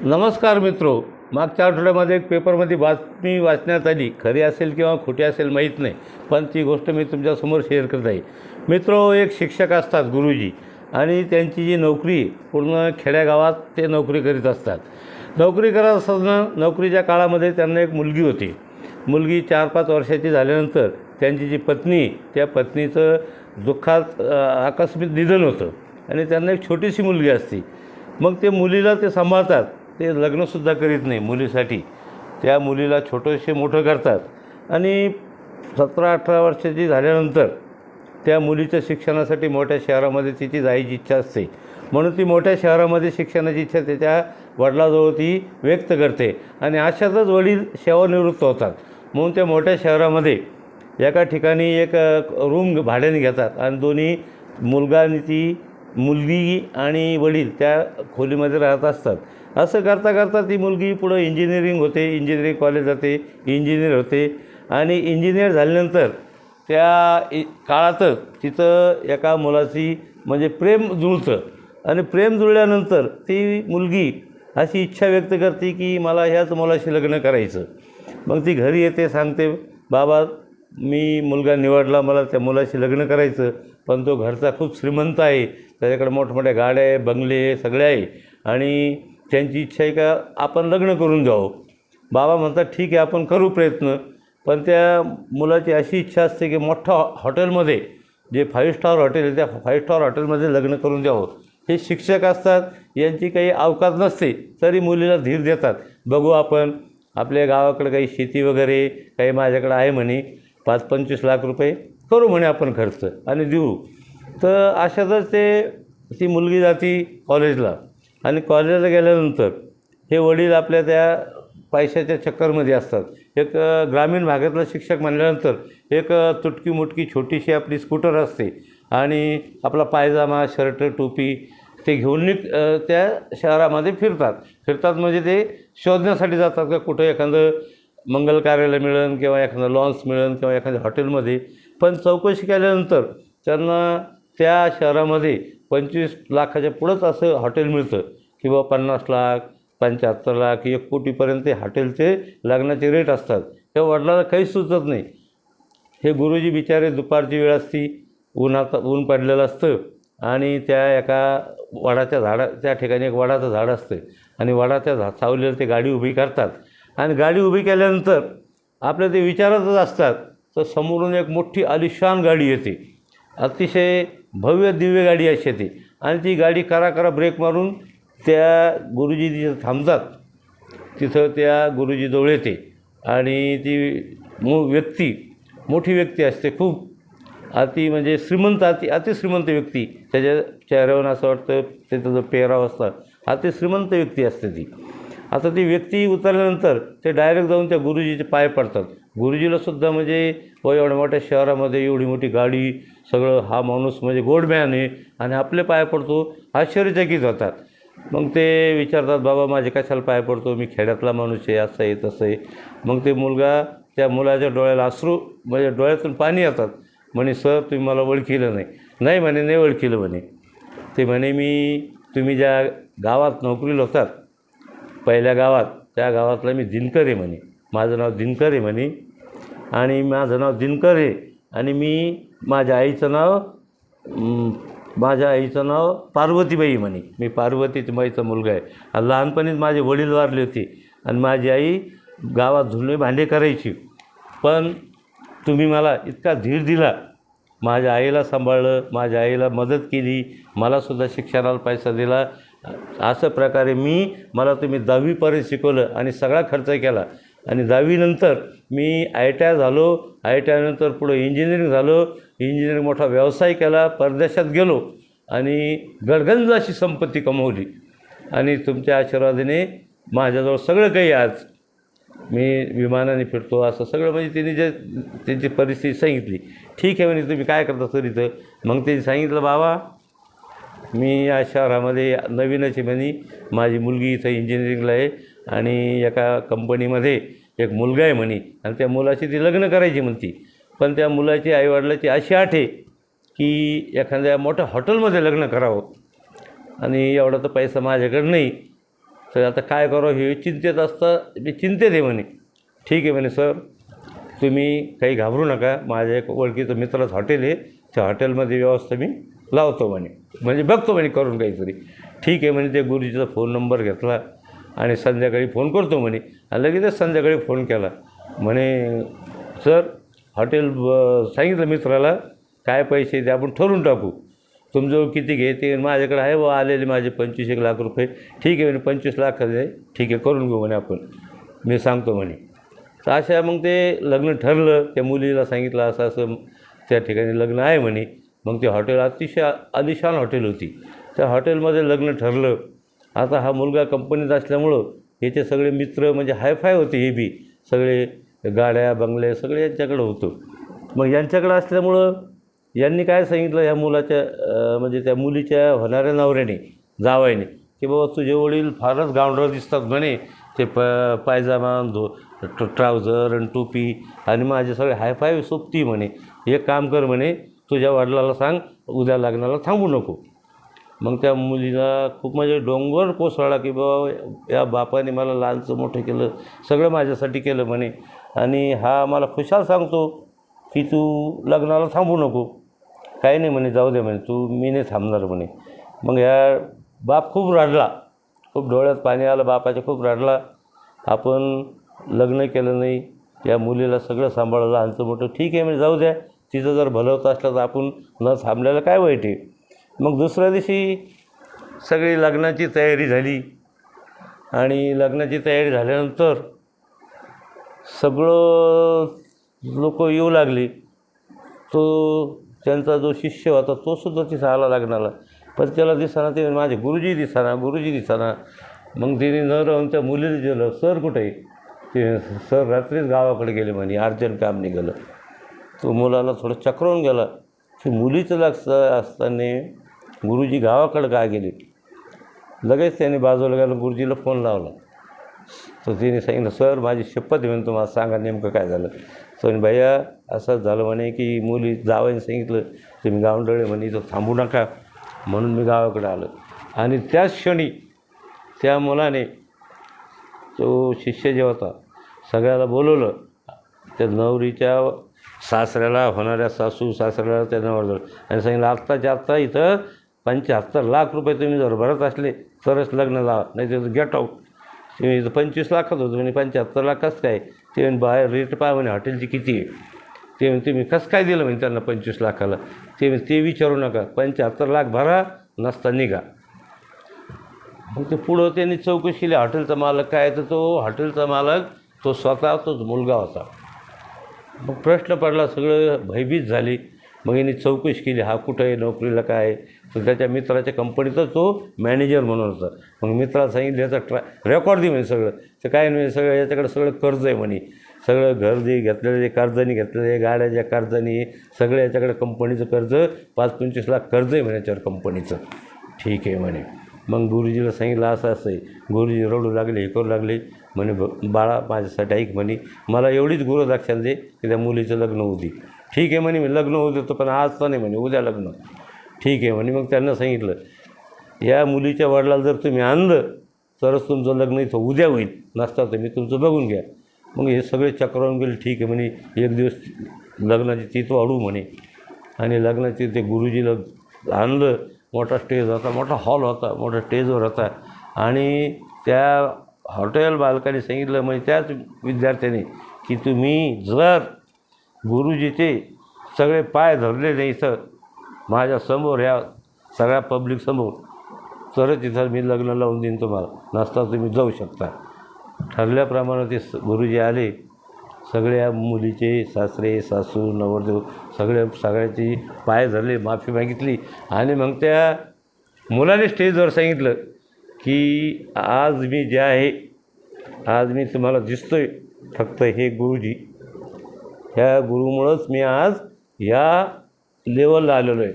नमस्कार मित्रो. मागच्या आठवड्यामध्ये एक पेपरमध्ये बातमी वाचण्यात आली. खरी असेल किंवा खोटी असेल माहीत नाही, पण ती गोष्ट मी तुमच्यासमोर शेअर करत आहे. मित्रो, एक शिक्षक असतात गुरुजी, आणि त्यांची जी नोकरी पूर्ण खेड्यागावात ते नोकरी करीत असतात. नोकरी करत असताना नोकरीच्या काळामध्ये त्यांना एक मुलगी होती. मुलगी 4-5 वर्षाची झाल्यानंतर त्यांची जी पत्नी, त्या पत्नीचं दुःखात आकस्मिक निधन होतं आणि त्यांना एक छोटीशी मुलगी असते. मग ते मुलीला ते सांभाळतात. ते लग्नसुद्धा करीत नाही मुलीसाठी. त्या मुलीला छोटंसे मोठं करतात आणि 17-18 वर्षाची झाल्यानंतर त्या मुलीच्या शिक्षणासाठी मोठ्या शहरामध्ये तिची जायची इच्छा असते. म्हणून ती मोठ्या शहरामध्ये शिक्षणाची इच्छा त्याच्या वडिलाजवळ ती व्यक्त करते आणि अशातच वडील सेवानिवृत्त होतात. म्हणून त्या मोठ्या शहरामध्ये एका ठिकाणी एक रूम भाड्याने घेतात आणि दोन्ही मुलगा आणि ती मुलगी आणि वडील त्या खोलीमध्ये राहत असतात. असं करता करता ती मुलगी पुढं इंजिनिअरिंग होते, इंजिनिअरिंग कॉलेज जाते, इंजिनियर होते आणि इंजिनियर झाल्यानंतर त्या काळातच तिचं एका मुलाशी म्हणजे प्रेम जुळतं आणि प्रेम जुळल्यानंतर ती मुलगी अशी इच्छा व्यक्त करते की मला ह्याच मुलाशी लग्न करायचं. मग ती घरी येते, सांगते, बाबा मी मुलगा निवडला, मला त्या मुलाशी लग्न करायचं, पण तो घरचा खूप श्रीमंत आहे, त्याच्याकडे मोठमोठ्या गाड्या आहे, बंगले सगळे आहे आणि त्यांची इच्छा आहे का आपण लग्न करून जावं. बाबा म्हणतात ठीक आहे, आपण करू प्रयत्न. पण त्या मुलाची अशी इच्छा असते की मोठ्या हॉटेलमध्ये, जे 5 स्टार हॉटेल आहे, त्या 5 स्टार हॉटेलमध्ये लग्न करून द्यावं. हे शिक्षक असतात, यांची काही अवकात नसते, तरी मुलीला धीर देतात. बघू आपण, आपल्या गावाकडे काही शेती वगैरे काही माझ्याकडे आहे म्हणे, 5-25 लाख रुपये करू म्हणे आपण खर्च आणि देऊ. तर अशातच ती मुलगी जाती कॉलेजला आणि कॉलेजला गेल्यानंतर हे वडील आपल्या त्या पैशाच्या चक्करमध्ये असतात. एक ग्रामीण भागातला शिक्षक म्हणल्यानंतर एक तुटकी मुटकी छोटीशी आपली स्कूटर असते आणि आपला पायजामा, शर्ट, टोपी ते घेऊन त्या शहरामध्ये फिरतात म्हणजे ते शोधण्यासाठी जातात का कुठं एखादं मंगल कार्यालय मिळेल किंवा एखादं लॉन्स मिळेल किंवा एखाद्या हॉटेलमध्ये. पण चौकशी केल्यानंतर त्यांना त्या शहरामध्ये 25 लाखाच्या पुढंच असं हॉटेल मिळतं किंवा 50 लाख, 75 लाख, 1 कोटीपर्यंत हॉटेलचे लग्नाचे रेट असतात. हे वडिलांना काहीच सुचत नाही. हे गुरुजी बिचारे, दुपारची वेळ असती, ऊन पडलेलं असतं आणि त्या एका त्या ठिकाणी एक वडाचं झाड असतं आणि वडाच्या सावलीला ते गाडी उभी करतात आणि गाडी उभी केल्यानंतर आपल्या ते विचारातच असतात. तर समोरून एक मोठी आलिशान गाडी येते, अतिशय भव्य दिव्य गाडी अशी येते आणि ती गाडी करा ब्रेक मारून त्या गुरुजी तिथं थांबतात. तिथं त्या गुरुजीजवळ येते आणि ती मोठी व्यक्ती असते, खूप म्हणजे श्रीमंत, अतिश्रीमंत व्यक्ती. त्याच्या चेहऱ्यावर असं वाटतं त्याचा जो पेहराव असतात, अतिश्रीमंत व्यक्ती असते ती. आता ती व्यक्ती उतरल्यानंतर ते डायरेक्ट जाऊन त्या गुरुजीचे पाय पडतात. गुरुजीलासुद्धा म्हणजे एवढ्या मोठ्या शहरामध्ये एवढी मोठी गाडी, सगळं, हा माणूस म्हणजे गोडमॅन आहे आणि आपले पाय पडतो, आश्चर्यचकित होतात. मग ते विचारतात, बाबा माझे कशाला पाय पडतो, मी खेड्यातला माणूस आहे, असं आहे तसं आहे. मग ते मुलगा, त्या मुलाच्या डोळ्याला अश्रू म्हणजे डोळ्यातून पाणी येतात. म्हणे, सर तुम्ही मला ओळखीलं नाही म्हणे, नाही ओळखीलं म्हणे. ते म्हणे, तुम्ही ज्या गावात नोकरीला होतात, पहिल्या गावात, त्या गावातला मी दिनकर आहे म्हणे, माझं नाव दिनकर आहे म्हणे आणि माझ्या आईचं नाव पार्वतीबाई म्हणे. मी पार्वतीबाईचा मुलगा आहे आणि लहानपणीच माझे वडील वारले होते आणि माझी आई गावात धुणे भांडे करायची. पण तुम्ही मला इतका धीर दिला, माझ्या आईला सांभाळलं, माझ्या आईला मदत केली, मलासुद्धा शिक्षणाला पैसा दिला. असं प्रकारे मला तुम्ही 10वीपर्यंत शिकवलं आणि सगळा खर्च केला आणि 10वीनंतर मी ITI झालो. ITI नंतर पुढं इंजिनिअरिंग झालो. इंजिनिअरिंग मोठा व्यवसाय केला, परदेशात गेलो आणि गडगंज अशी संपत्ती कमवली आणि तुमच्या आशीर्वादाने माझ्याजवळ सगळं काही आज मी विमानाने फिरतो. असं सगळं म्हणजे त्यांची परिस्थिती सांगितली. ठीक आहे म्हणे, तुम्ही काय करता सर इथं? मग त्यांनी सांगितलं, बाबा मी या शहरामध्ये नवीनच आहे म्हणे, माझी मुलगी इथं इंजिनिअरिंगला आहे आणि एका कंपनीमध्ये एक मुलगा आहे म्हणे आणि त्या मुलाशी ती लग्न करायची म्हणती. पण त्या मुलाची आईवडिलाची अशी आठ आहे की एखाद्या मोठ्या हॉटेलमध्ये लग्न करावं आणि एवढा तर पैसा माझ्याकडे नाही. तर आता काय करावं हे चिंतेत असतं. मी चिंतेत आहे म्हणे. ठीक आहे म्हणे सर, तुम्ही काही घाबरू नका, माझ्या एक ओळखीचं मित्राचं हॉटेल आहे, त्या हॉटेलमध्ये व्यवस्था मी लावतो म्हणे, म्हणजे बघतो म्हणे करून काहीतरी. ठीक आहे म्हणे. ते गुरुजीचा फोन नंबर घेतला आणि संध्याकाळी फोन करतो म्हणे. आणि लगेचच संध्याकाळी फोन केला म्हणे, सर हॉटेल सांगितलं मित्राला काय पैसे ते आपण ठरवून टाकू, तुमच्याजवळ किती घे ते. माझ्याकडे आहे व आलेले माझे 25 लाख रुपये. ठीक आहे म्हणे, 25 लाख आहे, ठीक आहे करून घेऊ म्हणे आपण, मी सांगतो म्हणे. तर अशा मग ते लग्न ठरलं. त्या मुलीला सांगितलं असं असं त्या ठिकाणी लग्न आहे म्हणे. मग ते हॉटेल अतिशय आलिशान हॉटेल होती. त्या हॉटेलमध्ये लग्न ठरलं. आता हा मुलगा कंपनीत असल्यामुळं याचे सगळे मित्र म्हणजे हायफाय होते, हे बी सगळे गाड्या बंगले सगळे यांच्याकडं होतं. मग यांच्याकडं असल्यामुळं यांनी काय सांगितलं ह्या मुलाच्या म्हणजे त्या मुलीच्या होणाऱ्या नवऱ्याने, जावायने, की बाबा तुझे वडील फारच गावंढळ दिसतात म्हणे, ते पायजामा ट्राउझर आणि टोपी आणि माझे सगळे हायफाय सोबती म्हणे. एक काम कर म्हणे, तुझ्या वडिलाला सांग उद्या लग्नाला थांबू नको. मग त्या मुलीला खूप म्हणजे डोंगर कोसळला की बाबा या बापाने मला लहानचं मोठं केलं, सगळं माझ्यासाठी केलं म्हणे, आणि हा मला खुशाल सांगतो की तू लग्नाला थांबू नको. काही नाही म्हणे, जाऊ दे म्हणे, मी नाही थांबणार म्हणे. मग ह्या बाप खूप रडला, खूप डोळ्यात पाणी आलं बापाच्या, खूप रडला. आपण लग्न केलं नाही, या मुलीला सगळं सांभाळलं लहानचं मोठं. ठीक आहे म्हणजे जाऊ द्या, तिचं जर भलं होतं असलं तर आपण न थांबल्याला काय वाईट आहे. मग दुसऱ्या दिवशी सगळी लग्नाची तयारी झाली आणि लग्नाची तयारी झाल्यानंतर सगळं लोक येऊ लागले. तो त्यांचा जो शिष्य होता तो सुद्धा तिथं आला लग्नाला, पण त्याला दिसाना, ते माझे गुरुजी दिसाना. मग तिने न राहून त्या मुलीला गेलं, सर कुठे आहे? ते सर रात्रीच गावाकडे गेले म्हणे, अर्जंट काम निघालं. तो मुलाला थोडं चक्रावून गेला की मुलीचं लक्ष असताना गुरुजी गावाकडे काय गेले. लगेच त्याने बाजूला गेलं, गुरुजीला फोन लावला. तर तिने सांगितलं, सर माझी शपथ म्हणून तुम्हाला सांगा नेमकं काय झालं. तर भैया असंच झालं म्हणे की मुली जावयाने सांगितलं तुम्ही गावंढळे म्हणे, इथं थांबू नका, म्हणून मी गावाकडे आलो. आणि त्याच क्षणी त्या मुलाने, तो शिष्य जे होता, सगळ्याला बोलवलं. त्या नवरीच्या सासऱ्याला, होणाऱ्या सासू सासऱ्याला, त्या नवऱ्याला, आणि सांगितलं आत्ताच्या आत्ता इथं 75 लाख रुपये तुम्ही जर भरत असले तरच लग्न लावा, नाही तर गेट आऊट. तुम्ही इथं 25 लाखात होतं म्हणे, 75 लाख कसं काय? ते म्हणे बाहेर रेट पहा म्हणे हॉटेलची किती आहे. ते म्हणे तुम्ही कसं काय दिलं म्हणे त्यांना 25 लाखाला. ते विचारू नका, 75 लाख भरा, नसता निघा. मग ते पुढं त्यांनी चौकशी केली, हॉटेलचा मालक काय, तर तो हॉटेलचा मालक तो स्वतः तोच मुलगा होता. मग प्रश्न पडला, सगळं भयभीत झाली. मग यांनी चौकशी केली, हा कुठं आहे, नोकरीला काय आहे. तर त्याच्या मित्राच्या कंपनीचा तो मॅनेजर म्हणून होता. मग मित्राला सांगितलं याचा रेकॉर्ड दे म्हणे सगळं. तर काय नाही, सगळं याच्याकडे सगळं कर्ज आहे म्हणे, सगळं घर जे घेतलेलं, कर्जानी घेतलेलं, गाड्याच्या कर्जानी, सगळं याच्याकडे कंपनीचं कर्ज 25 लाख कर्ज आहे म्हणे याच्यावर कंपनीचं. ठीक आहे म्हणे. मग गुरुजीला सांगितलं असं असं आहे. गुरुजी रडू लागले, हे करू लागले. म्हणे बाळा माझ्यासाठी ऐक म्हणे, मला एवढीच गुरुदक्षिणा दे की त्या मुलीचं लग्न होऊ दे. ठीक आहे म्हणे, मी लग्न होऊ देतो, पण आज तर नाही म्हणे, उद्या लग्न. ठीक आहे म्हणे. मग त्यांना सांगितलं या मुलीच्या वडिलाला जर तुम्ही आणलं तरच तुमचं लग्न इथं उद्या होईल, नसता तर मी तुमचं बघून घ्या. मग हे सगळे चक्रावून गेले. ठीक आहे म्हणे, एक दिवस लग्नाची तिथं वाढू म्हणे, आणि लग्नाची ते गुरुजीला आणलं. मोठा स्टेज होता, मोठा हॉल होता, मोठा स्टेजवर होता. आणि त्या हॉटेल मालकाने सांगितलं म्हणजे त्याच विद्यार्थ्याने की तुम्ही जर गुरुजीचे सगळे पाय धरले नाही इथं माझ्यासमोर, ह्या सगळ्या पब्लिकसमोर, तरच इथं मी लग्न लावून देईन तुम्हाला, नसता तुम्ही जाऊ शकता. ठरल्याप्रमाणे ते गुरुजी आले. सगळ्या मुलीचे सासरे सासू नवरदेव सगळ्याची पाय धरले, माफी मागितली. आणि मग त्या मुलाने स्टेजवर सांगितलं की आज मी जे आहे, आज मी तुम्हाला दिसतो आहे फक्त हे गुरुजी, ह्या गुरुमुळंच मी आज या लेवलला आलेलो आहे.